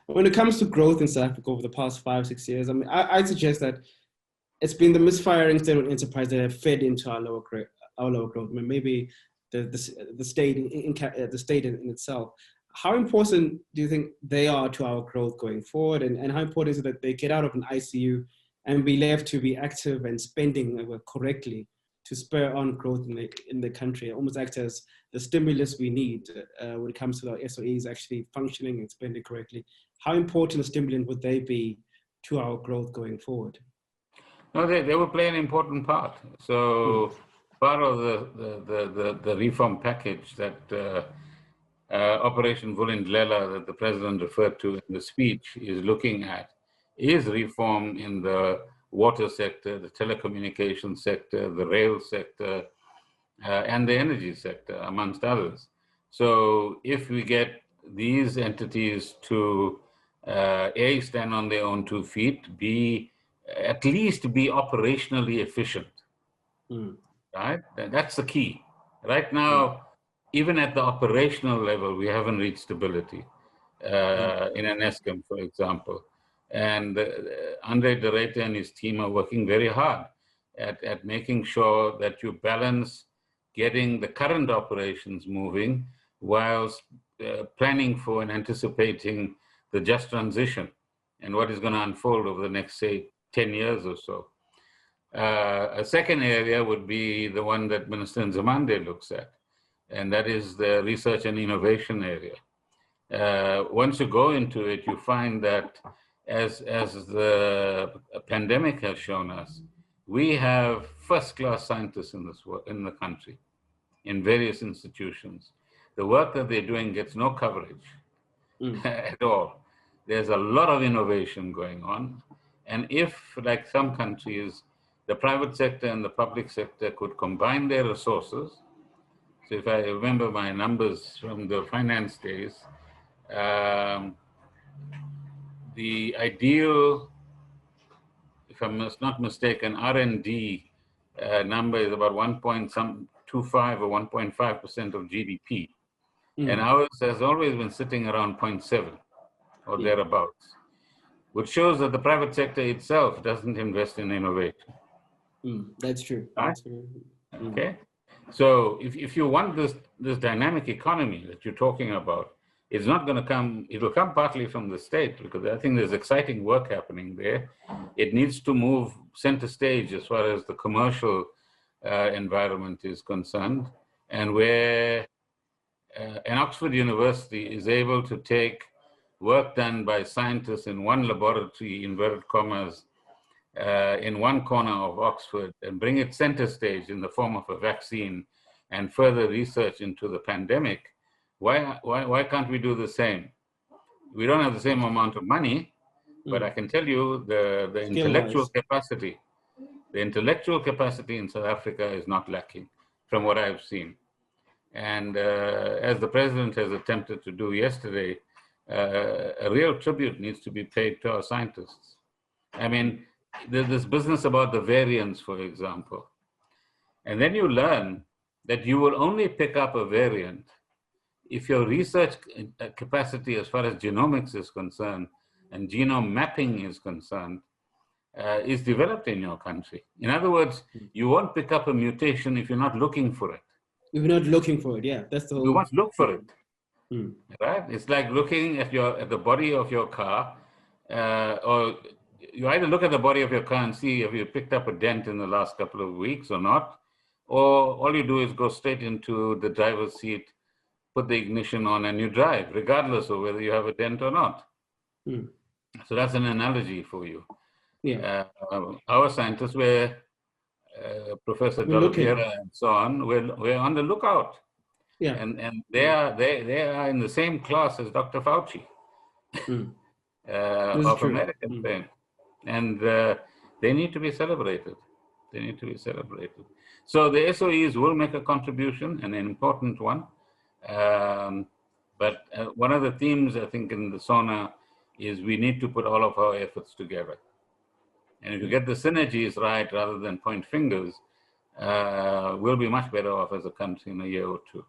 When it comes to growth in South Africa over the past 5, 6 years, I mean, I suggest that it's been the misfiring state-owned enterprise that have fed into our lower growth. I mean, maybe the state the state in itself. How important do you think they are to our growth going forward, and how important is it that they get out of an ICU and be left to be active and spending correctly to spur on growth in the country, almost act as the stimulus we need when it comes to our SOEs actually functioning and spending correctly? How important a stimulant would they be to our growth going forward? No, they will play an important part. So part of the reform package that Operation Vulindlela that the president referred to in the speech is looking at is reform in the water sector, the telecommunications sector, the rail sector, and the energy sector, amongst others. So if we get these entities to A, stand on their own 2 feet, B, at least be operationally efficient, right? That's the key. Right now, even at the operational level, we haven't reached stability in an ESCOM, for example. And Andre de Ruyter and his team are working very hard at making sure that you balance getting the current operations moving whilst planning for and anticipating the just transition and what is going to unfold over the next, say, 10 years or so. A second area would be the one that Minister Nzimande looks at, and that is the research and innovation area. Once you go into it, you find that as the pandemic has shown us, we have first-class scientists in the country, in various institutions. The work that they're doing gets no coverage at all. There's a lot of innovation going on. And if, like some countries, the private sector and the public sector could combine their resources, so if I remember my numbers from the finance days, the ideal, if I'm not mistaken, R&D number is about 1.25 or 1.5% of GDP. And ours has always been sitting around 0.7 or thereabouts, which shows that the private sector itself doesn't invest in innovation. That's true. Right? That's true. Okay. So if you want this dynamic economy that you're talking about, it's not going to come, it will come partly from the state, because I think there's exciting work happening there. It needs to move center stage as far as the commercial environment is concerned, and where an Oxford University is able to take work done by scientists in one laboratory, inverted commas, in one corner of Oxford, and bring it center stage in the form of a vaccine and further research into the pandemic. Why can't we do the same? We don't have the same amount of money, but I can tell you the intellectual capacity, in South Africa is not lacking from what I've seen. And as the president has attempted to do yesterday, a real tribute needs to be paid to our scientists. I mean, there's this business about the variants, for example. And then you learn that you will only pick up a variant if your research capacity as far as genomics is concerned and genome mapping is concerned is developed in your country. In other words, you won't pick up a mutation if you're not looking for it. If you're not looking for it, yeah, that's the whole. You must look for it, right? It's like looking at the body of your car, or you either look at the body of your car and see if you picked up a dent in the last couple of weeks or not, or all you do is go straight into the driver's seat, put the ignition on, and you drive, regardless of whether you have a dent or not. So that's an analogy for you. Yeah. Our scientists were Professor Dolapiera and so on. We're on the lookout. Yeah. And they are in the same class as Dr. Fauci of American fame, and they need to be celebrated. They need to be celebrated. So the SOEs will make a contribution, and an important one. But one of the themes, I think, in the SONA is we need to put all of our efforts together. And if you get the synergies right rather than point fingers, we'll be much better off as a country in a year or two.